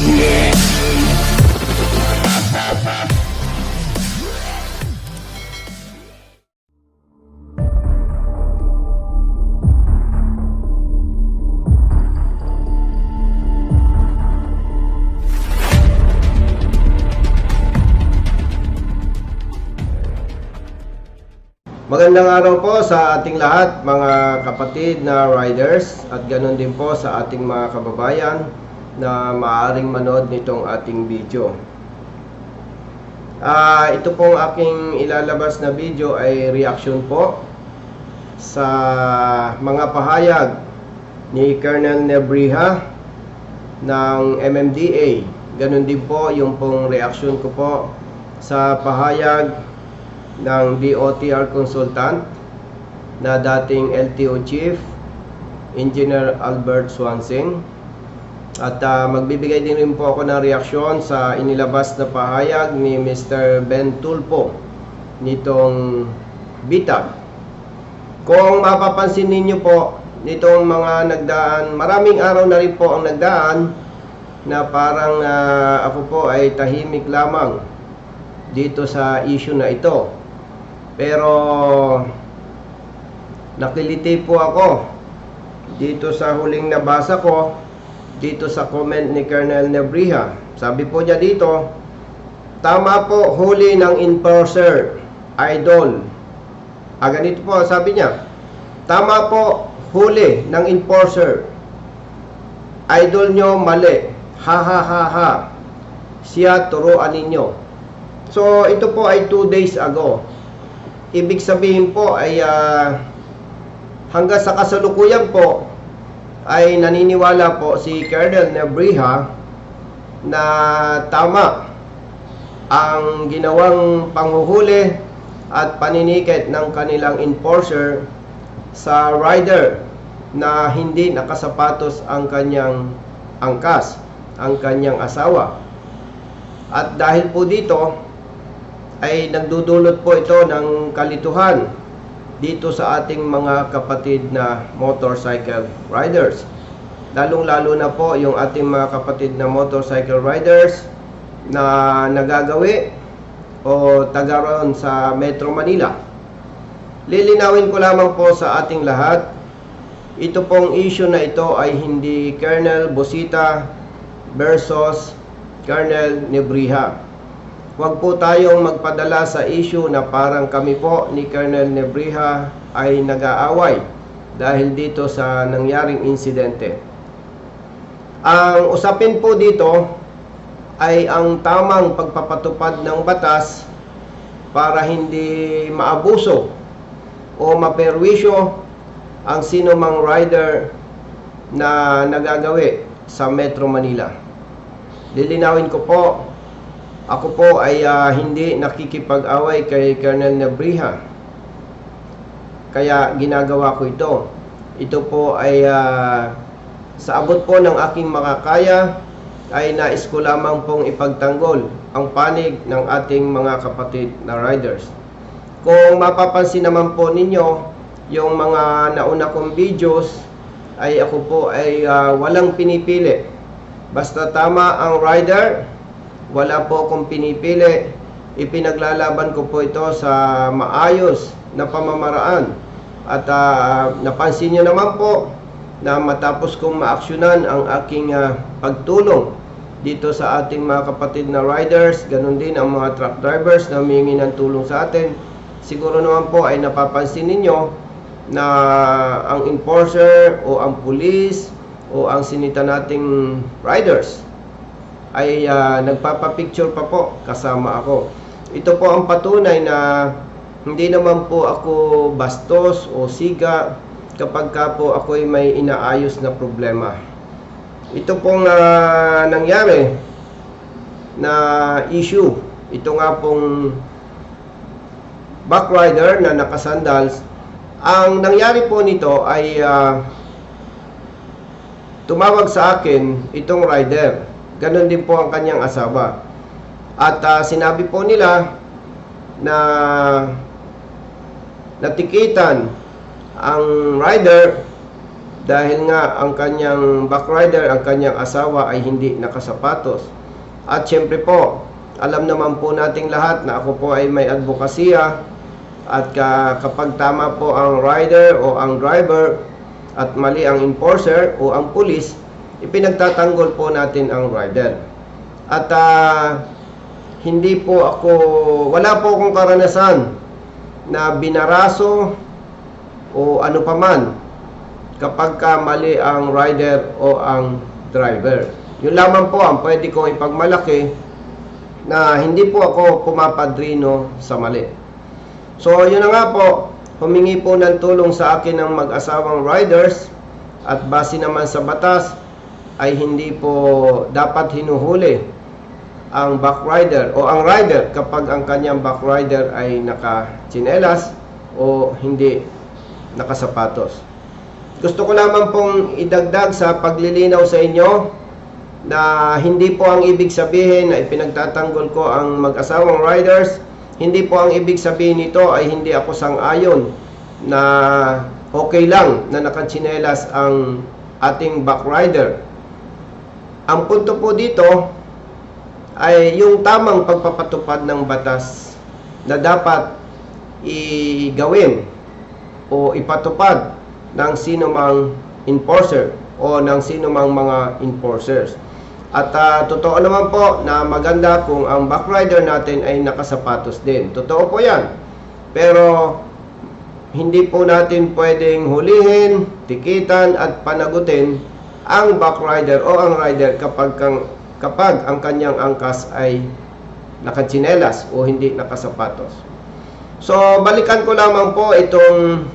Magandang araw po sa ating lahat, mga kapatid na riders, at ganoon din po sa ating mga kababayan na maaaring manood nitong ating video. Ito pong aking ilalabas na video ay reaction po sa mga pahayag ni Colonel Nebrija ng MMDA. Ganoon din po yung pong reaction ko po sa pahayag ng DOTR consultant na dating LTO Chief Engineer Albert Swansing. At magbibigay din rin po ako ng reaksyon sa inilabas na pahayag ni Mr. Ben Tulfo nitong bitag. Kung mapapansin ninyo po, nitong mga nagdaan, maraming araw na rin po ang nagdaan na parang ako po ay tahimik lamang dito sa issue na ito. Pero nakiliti po ako dito sa huling nabasa ko dito sa comment ni Colonel Nebrija. Sabi po niya dito, tama po, huli ng enforcer, idol. Ganito po sabi niya, tama po, huli ng enforcer, idol nyo mali, ha ha ha ha, siya turuan ninyo. So ito po ay 2 days ago. Ibig sabihin po ay hanggang sa kasalukuyan po ay naniniwala po si Colonel Nebrija na tama ang ginawang panghuhuli at paninikit ng kanilang enforcer sa rider na hindi nakasapatos ang kanyang angkas, ang kanyang asawa. At dahil po dito ay nagdudulot po ito ng kalituhan dito sa ating mga kapatid na motorcycle riders. Lalong-lalo na po yung ating mga kapatid na motorcycle riders na nagagawi o tagaroon sa Metro Manila. Lilinawin ko lamang po sa ating lahat, ito pong issue na ito ay hindi Colonel Busita versus Colonel Nebrija. Huwag po tayong magpadala sa issue na parang kami po ni Colonel Nebrija ay nag-aaway dahil dito sa nangyaring insidente. Ang usapin po dito ay ang tamang pagpapatupad ng batas para hindi maabuso o maperwisyo ang sino mang rider na nagagawi sa Metro Manila. Lilinawin ko po, ako po ay hindi nakikipag-away kay Colonel Nebrija. Kaya ginagawa ko ito. Ito po ay sa abot po ng aking makakaya ay nais ko lamang pong ipagtanggol ang panig ng ating mga kapatid na riders. Kung mapapansin naman po ninyo yung mga nauna kong videos, ay ako po ay walang pinipili. Basta tama ang rider, wala po akong pinipili. Ipinaglalaban ko po ito sa maayos na pamamaraan. At napansin nyo naman po na matapos kong maaksyonan ang aking pagtulong dito sa ating mga kapatid na riders, ganun din ang mga truck drivers na humingi ng tulong sa atin, siguro naman po ay napapansin ninyo na ang enforcer o ang pulis o ang sinita nating riders ay nagpapapicture pa po kasama ako. Ito po ang patunay na hindi naman po ako bastos o siga kapag ka po ako'y may inaayos na problema. Ito pong nangyari na issue, ito nga pong backrider na nakasandals, ang nangyari po nito ay tumawag sa akin itong rider. Ganon din po ang kanyang asawa. At sinabi po nila na natikitan ang rider dahil nga ang kanyang backrider, ang kanyang asawa ay hindi nakasapatos. At syempre po, alam naman po nating lahat na ako po ay may advokasya, at kapag tama po ang rider o ang driver at mali ang enforcer o ang pulis, ipinagtatanggol po natin ang rider. At hindi po ako, wala po akong karanasan na binaraso o ano paman kapag mali ang rider o ang driver. Yun lamang po ang pwede kong ipagmalaki, na hindi po ako pumapadrino sa mali. So yun na nga po, humingi po ng tulong sa akin ng mag-asawang riders, at base naman sa batas ay hindi po dapat hinuhuli ang backrider o ang rider kapag ang kanyang backrider ay naka-tsinelas o hindi nakasapatos. Gusto ko lamang pong idagdag sa paglilinaw sa inyo na hindi po ang ibig sabihin na ipinagtatanggol ko ang mag-asawang riders. Hindi po ang ibig sabihin nito ay hindi ako sang-ayon na okay lang na nakatsinelas ang ating backrider. Ang punto po dito ay yung tamang pagpapatupad ng batas na dapat igawin o ipatupad ng sino mang enforcer o ng sino mang mga enforcers. At totoo naman po na maganda kung ang backrider natin ay nakasapatos din. Totoo po yan. Pero hindi po natin pwedeng hulihin, tikitan at panagutin ang backrider o ang rider kapag ang kanyang angkas ay nakatsinelas o hindi nakasapatos. So balikan ko lamang po itong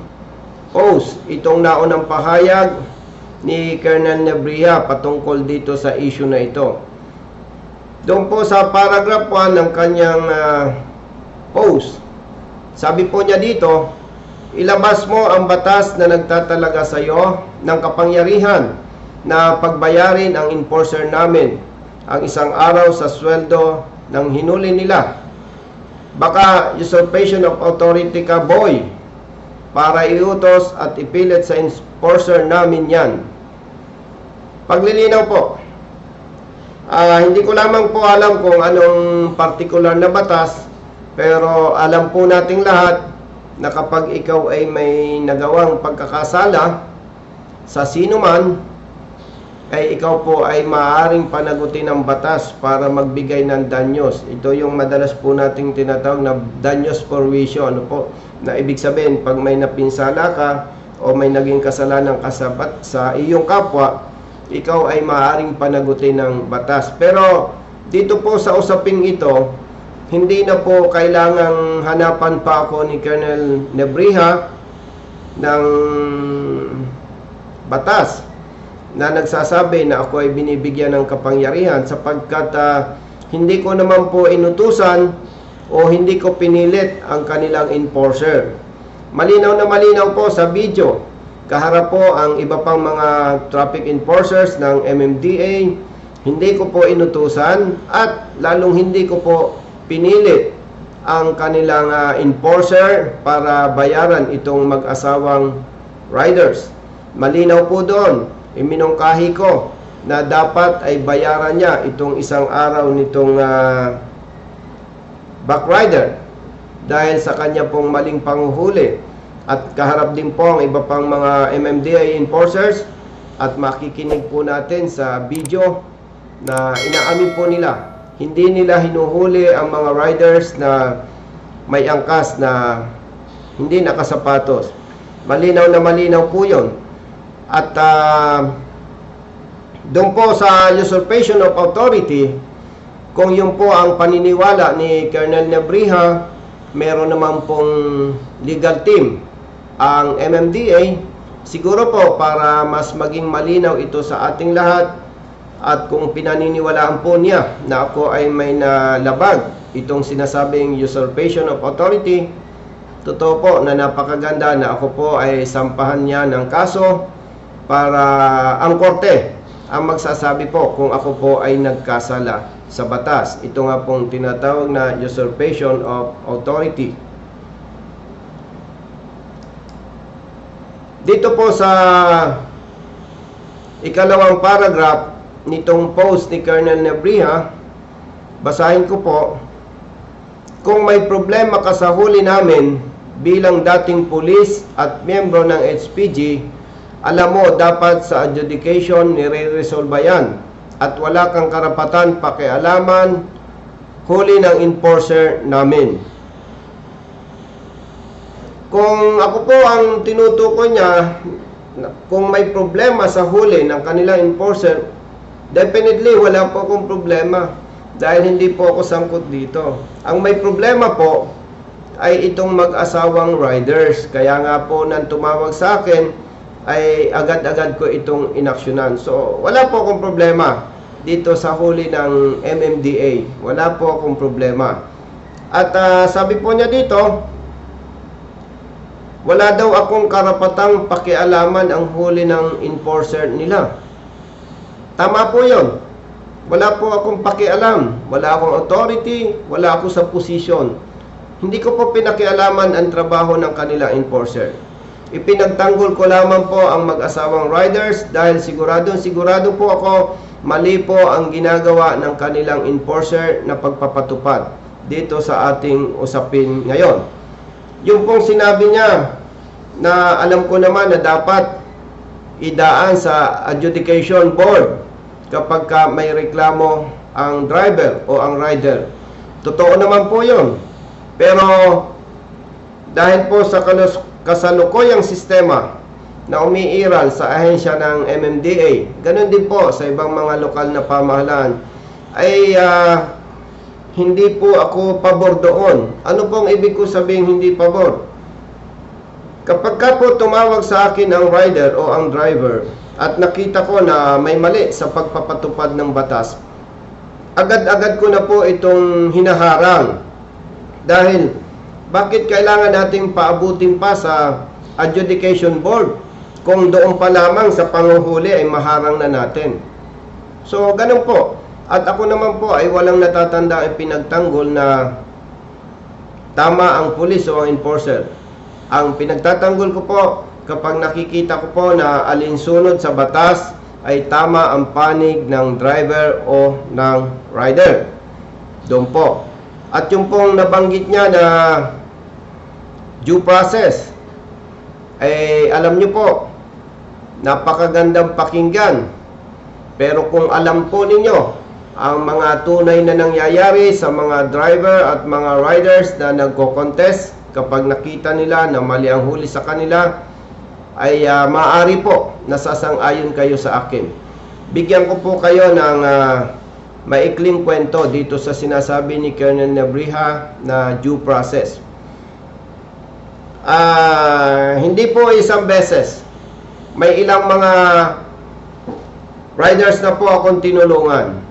post, itong naunang pahayag ni Colonel Nebria patungkol dito sa issue na ito. Doon po sa paragraph 1 ng kanyang post, sabi po niya dito, ilabas mo ang batas na nagtatalaga sa iyo ng kapangyarihan na pagbayarin ang enforcer namin ang isang araw sa sweldo ng hinuli nila. Baka usurpation of authority ka, boy, para iutos at ipilit sa enforcer namin yan. Paglilinaw po, hindi ko lamang po alam kung anong particular na batas, pero alam po nating lahat na kapag ikaw ay may nagawang pagkakasala sa sino man, ay ikaw po ay maaaring panagutin ng batas para magbigay ng danyos. Ito yung madalas po nating tinatawag na danyos for wisyo. Ano po? Na ibig sabihin, pag may napinsala ka o may naging kasalanan ka sa iyong kapwa, ikaw ay maaaring panagutin ng batas. Pero dito po sa usaping ito, hindi na po kailangang hanapan pa ako ni Colonel Nebria ng batas na nagsasabi na ako ay binibigyan ng kapangyarihan, sapagkat hindi ko naman po inutusan o hindi ko pinilit ang kanilang enforcer. Malinaw na malinaw po sa video, kaharap po ang iba pang mga traffic enforcers ng MMDA, hindi ko po inutusan at lalong hindi ko po pinilit ang kanilang enforcer para bayaran itong mag-asawang riders. Malinaw po doon, iminungkahi ko na dapat ay bayaran niya itong isang araw nitong backrider dahil sa kanya pong maling panguhuli. At kaharap din po ang iba pang mga MMDA enforcers, at makikinig po natin sa video na inaamin po nila, hindi nila hinuhuli ang mga riders na may angkas na hindi nakasapatos. Malinaw na malinaw po yun. At doon po sa usurpation of authority, kung yun po ang paniniwala ni Colonel Nebria, meron naman pong legal team ang MMDA. Siguro po para mas maging malinaw ito sa ating lahat, at kung pinaniniwalaan po niya na ako ay may nalabag itong sinasabing usurpation of authority, totoo po na napakaganda na ako po ay sampahan niya ng kaso para ang korte ang magsasabi po kung ako po ay nagkasala sa batas. Ito nga pong tinatawag na usurpation of authority. Dito po sa ikalawang paragraph nitong post ni Colonel Nebrija. Basahin ko po. Kung may problema ka sa huli namin bilang dating pulis at miyembro ng HPG, alam mo dapat sa adjudication nire-resolve yan at wala kang karapatan pakialaman huli ng enforcer namin. Kung ako po ang tinutukoy niya, kung may problema sa huli ng kanilang enforcer, definitely wala po akong problema dahil hindi po ako sangkot dito. Ang may problema po ay itong mag-asawang riders. Kaya nga po nang tumawag sa akin ay agad-agad ko itong inaksyonan. So wala po akong problema dito sa huli ng MMDA. Wala po akong problema. At sabi po niya dito, wala daw akong karapatang pakialaman ang huli ng enforcer nila. Tama po yun. Wala po akong pakialam. Wala akong authority. Wala ako sa posisyon. Hindi ko po pinakialaman ang trabaho ng kanilang enforcer. Ipinagtanggol ko lamang po ang mag-asawang riders dahil sigurado po ako mali po ang ginagawa ng kanilang enforcer na pagpapatupad dito sa ating usapin ngayon. Yung pong sinabi niya na alam ko naman na dapat idaan sa adjudication board kapag may reklamo ang driver o ang rider. Totoo naman po yun. Pero dahil po sa kasalukuyang sistema na umiiral sa ahensya ng MMDA, ganun din po sa ibang mga lokal na pamahalaan, ay hindi po ako pabor doon. Ano pong ibig ko sabihin hindi pabor? Kapag ka po tumawag sa akin ang rider o ang driver at nakita ko na may mali sa pagpapatupad ng batas, agad-agad ko na po itong hinaharang. Dahil bakit kailangan nating paabutin pa sa adjudication board kung doon pa lamang sa panguhuli ay maharang na natin? So ganun po. At ako naman po ay walang natatanda ay pinagtanggol na tama ang pulis o ang enforcer. Ang pinagtatanggol ko po kapag nakikita ko po na alinsunod sa batas ay tama ang panig ng driver o ng rider. Doon po. At yung pong nabanggit niya na due process, ay alam niyo po, napakagandang pakinggan. Pero kung alam po ninyo ang mga tunay na nangyayari sa mga driver at mga riders na nagko-contest, kapag nakita nila na mali ang huli sa kanila, ay maaari po nasasang-ayon kayo sa akin. Bigyan ko po kayo ng maikling kwento dito sa sinasabi ni Colonel Nebrija na due process. Hindi po isang beses. May ilang mga riders na po akong tinulungan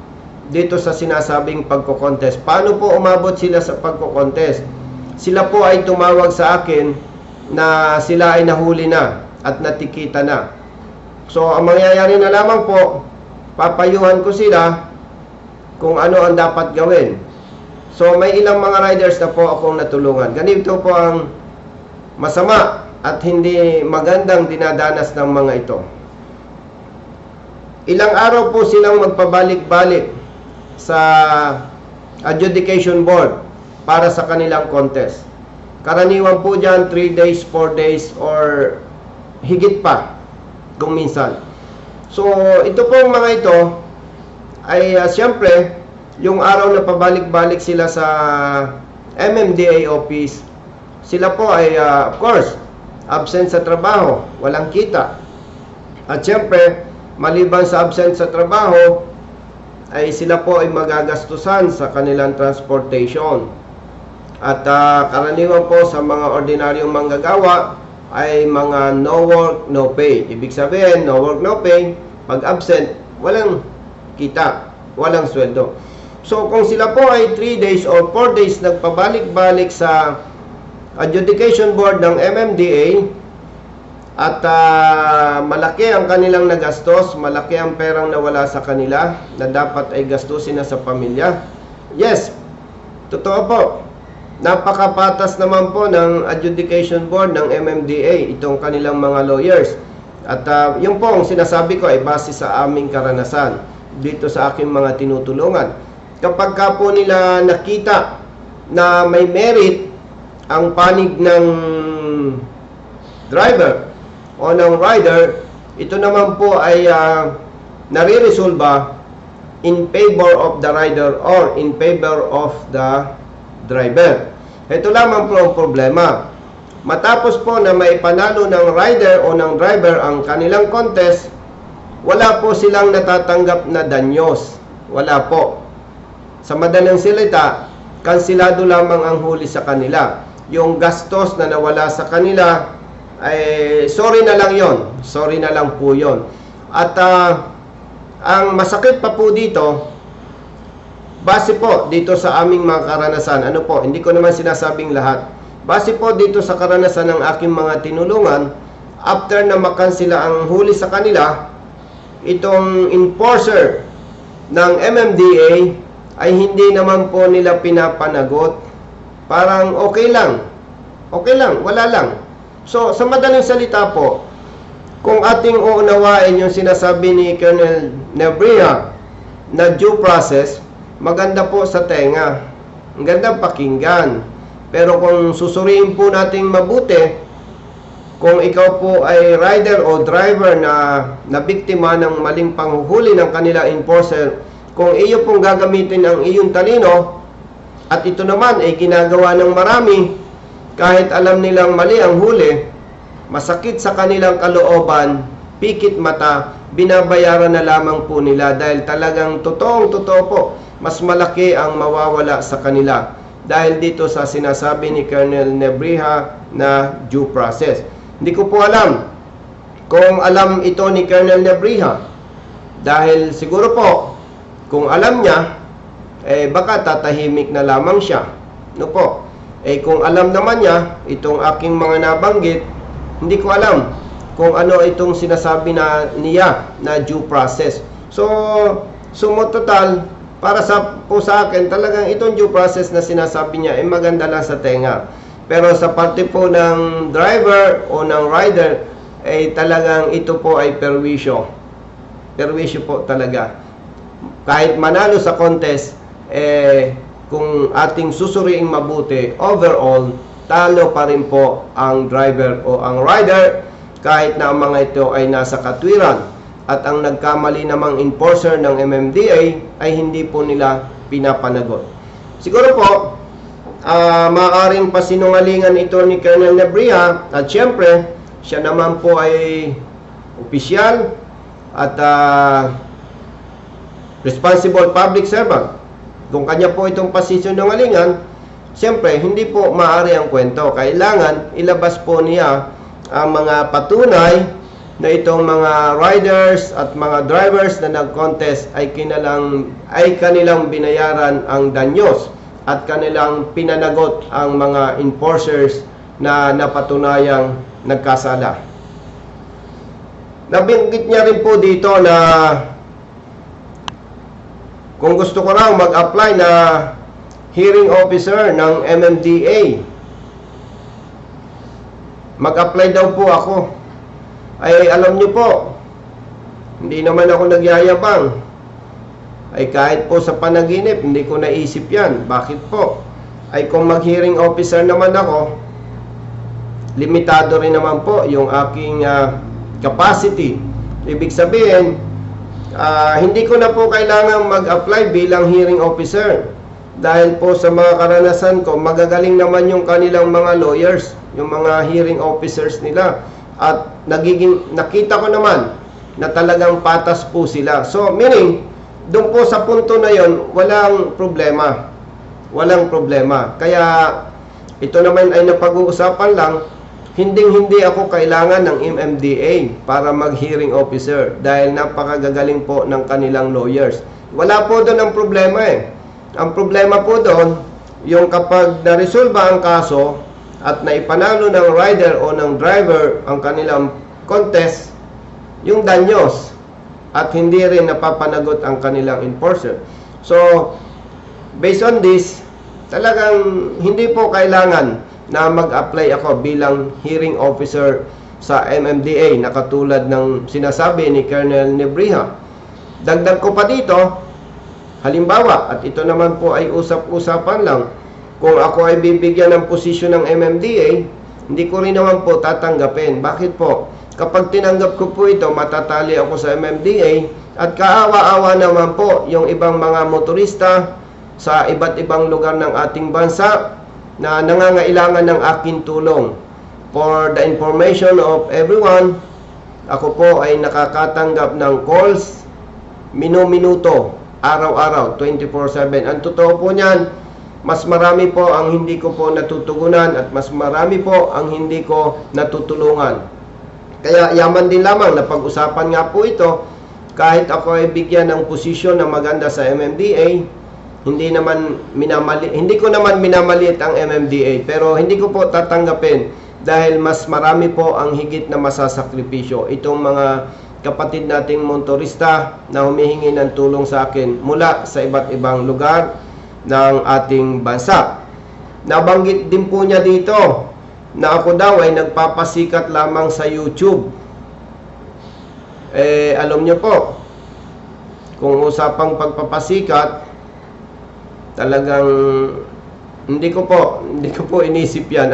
dito sa sinasabing pagko-contest. Paano po umabot sila sa pagko-contest? Sila po ay tumawag sa akin na sila ay nahuli na at natikita na. So, ang mangyayari na lamang po, papayuhan ko sila kung ano ang dapat gawin. So, may ilang mga riders na po akong natulungan. Ganito po ang masama at hindi magandang dinadanas ng mga ito. Ilang araw po silang magpabalik-balik sa adjudication board para sa kanilang contest. Karaniwan po dyan 3 days, 4 days or higit pa kung minsan. So ito pong mga ito ay siyempre yung araw na pabalik-balik sila sa MMDA office, sila po ay of course absent sa trabaho, walang kita. At siyempre maliban sa absent sa trabaho ay sila po ay magagastusan sa kanilang transportation. At karaniwan po sa mga ordinaryong manggagawa ay mga no work, no pay. Ibig sabihin, no work, no pay. Pag absent, walang kita, walang sweldo. So kung sila po ay 3 days or 4 days nagpabalik-balik sa adjudication board ng MMDA at malaki ang kanilang nagastos, malaki ang perang nawala sa kanila na dapat ay gastusin na sa pamilya. Yes, totoo po. Napakapatas naman po ng adjudication board ng MMDA, itong kanilang mga lawyers. At yun po ang sinasabi ko ay base sa aming karanasan dito sa aking mga tinutulungan. Kapag ka po nila nakita na may merit ang panig ng driver o ng rider, ito naman po ay nare-resolba in favor of the rider or in favor of the driver. Ito lamang po ang problema. Matapos po na may panalo ng rider o ng driver ang kanilang contest, wala po silang natatanggap na danyos. Wala po. Sa madaling salita, kansilado lamang ang huli sa kanila. Yung gastos na nawala sa kanila, ay sorry na lang yon. Sorry na lang po yon. At ang masakit pa po dito, base po dito sa aming mga karanasan, ano po, hindi ko naman sinasabing lahat. Base po dito sa karanasan ng aking mga tinulungan, after na makansila ang huli sa kanila, itong enforcer ng MMDA ay hindi naman po nila pinapanagot. Parang okay lang, wala lang. So, sa madaling salita po, kung ating uunawain yung sinasabi ni Colonel Nebria na due process, maganda po sa tenga, ang gandang pakinggan. Pero kung susuriin po nating mabuti, kung ikaw po ay rider o driver na biktima ng maling panghuhuli ng kanila enforcer, kung iyo pong gagamitin ang iyong talino, at ito naman ay ginagawa ng marami, kahit alam nilang mali ang huli, masakit sa kanilang kalooban, pikit mata, binabayaran na lamang po nila dahil talagang totoo po, mas malaki ang mawawala sa kanila. Dahil dito sa sinasabi ni Colonel Nebria na due process. Hindi ko po alam kung alam ito ni Colonel Nebria. Dahil siguro po, kung alam niya, baka tatahimik na lamang siya. No po? Kung alam naman niya, itong aking mga nabanggit, hindi ko alam kung ano itong sinasabi niya na due process. So total, para po sa akin, talagang itong due process na sinasabi niya ay maganda lang sa tenga. Pero sa parte po ng driver o ng rider, ay talagang ito po ay perwisyo. Perwisyo po talaga. Kahit manalo sa contest, kung ating susuriing mabuti, overall, talo pa rin po ang driver o ang rider, kahit na ang mga ito ay nasa katwiran. At ang nagkamali namang enforcer ng MMDA ay hindi po nila pinapanagot. Siguro po, maaaring pasinungalingan ito ni Colonel Nebria, at syempre, siya naman po ay opisyal at responsible public servant. Kung kanya po itong pasinungalingan, syempre, hindi po maaari ang kwento. Kailangan ilabas po niya ang mga patunay na itong mga riders at mga drivers na nag-contest ay kanilang binayaran ang danyos at kanilang pinanagot ang mga enforcers na napatunayang nagkasala. Nabanggit niya rin po dito na kung gusto ko raw mag-apply na hearing officer ng MMDA, mag-apply daw po ako. Ay alam niyo po, hindi naman ako nagyayabang. Ay kahit po sa panaginip, hindi ko naisip yan. Bakit po? Ay kung mag-hearing officer naman ako, limitado rin naman po yung aking capacity. Ibig sabihin, hindi ko na po kailangan mag-apply bilang hearing officer. Dahil po sa mga karanasan ko, magagaling naman yung kanilang mga lawyers, yung mga hearing officers nila. At nakita ko naman na talagang patas po sila. So, meaning, doon po sa punto na yon, walang problema. Walang problema. Kaya, ito naman ay napag-uusapan lang, hindi ako kailangan ng MMDA para mag-hearing officer dahil napakagagaling po ng kanilang lawyers. Wala po doon ang problema Ang problema po doon, yung kapag na-resolba ang kaso, at naipanalo ng rider o ng driver ang kanilang contest, yung danyos, at hindi rin napapanagot ang kanilang enforcer. So, based on this, talagang hindi po kailangan na mag-apply ako bilang hearing officer sa MMDA na katulad ng sinasabi ni Colonel Nebrija. Dagdag ko pa dito, halimbawa, at ito naman po ay usap-usapan lang, kung ako ay bibigyan ng posisyon ng MMDA, hindi ko rin naman po tatanggapin. Bakit po? Kapag tinanggap ko po ito, matatali ako sa MMDA at kaawa-awa naman po yung ibang mga motorista sa iba't ibang lugar ng ating bansa na nangangailangan ng aking tulong. For the information of everyone, ako po ay nakakatanggap ng calls minu-minuto, araw-araw, 24/7. Ang totoo po niyan, mas marami po ang hindi ko po natutugunan at mas marami po ang hindi ko natutulungan. Kaya yaman din lamang na pag-usapan nga po ito, kahit ako ay bigyan ng posisyon na maganda sa MMDA, hindi ko naman minamaliit ang MMDA, pero hindi ko po tatanggapin dahil mas marami po ang higit na masasakripisyo. Itong mga kapatid nating motorista na humihingi ng tulong sa akin mula sa iba't ibang lugar ng ating bansa. Nabanggit din po niya dito na ako daw ay nagpapasikat lamang sa YouTube. Alam niyo po, kung usapang pagpapasikat, talagang hindi ko po inisip yan.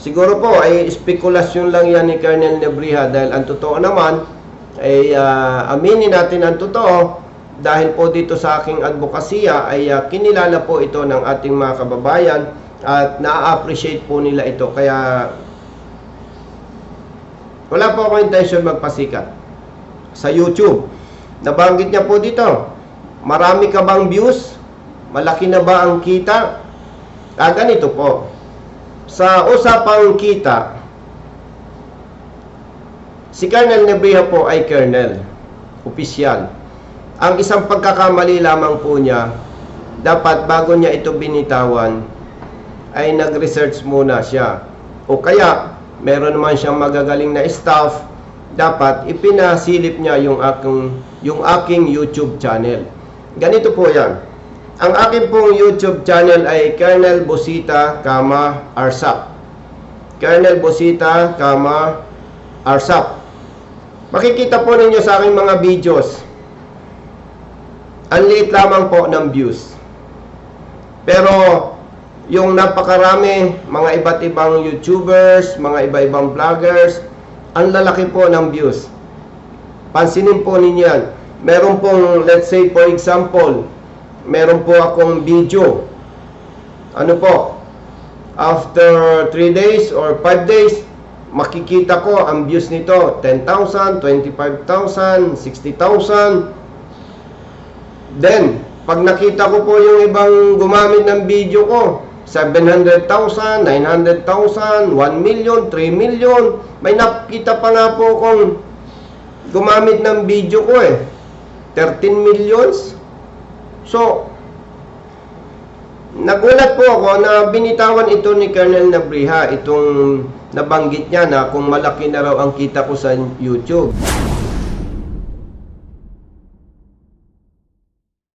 Siguro po ay spekulasyon lang yan ni Colonel Nebrija dahil ang totoo naman ay aminin natin ang totoo dahil po dito sa aking advokasya ay kinilala po ito ng ating mga kababayan at na-appreciate po nila ito. Kaya wala po akong intention magpasikat sa YouTube. Nabanggit niya po dito, marami ka bang views? Malaki na ba ang kita? Ganito po. Sa usapang kita, si Colonel Nebrija po ay Colonel, opisyal. Ang isang pagkakamali lamang po niya, dapat bago niya ito binitawan, ay nag-research muna siya. O kaya, meron naman siyang magagaling na staff, dapat ipinasilip niya yung aking YouTube channel. Ganito po yan. Ang aking pong YouTube channel ay Colonel Bosita, Arsap. Colonel Bosita, Arsap. Makikita po ninyo sa aking mga videos, ang liit lamang po ng views. Pero, yung napakarami, mga iba't ibang YouTubers, mga iba-ibang vloggers, ang lalaki po ng views. Pansinin po ninyo yan. Meron pong, let's say for example, meron po akong video. After 3 days or 5 days, makikita ko ang views nito, 10,000, 25,000, 60,000. Then, pag nakita ko po yung ibang gumamit ng video ko, 700,000, 900,000, 1 million, 3 million. May nakita pa nga po kung gumamit ng video ko 13 millions. So, nagulat po ako na binitawan ito ni Colonel Nebrija, itong nabanggit niya na kung malaki na raw ang kita ko sa YouTube.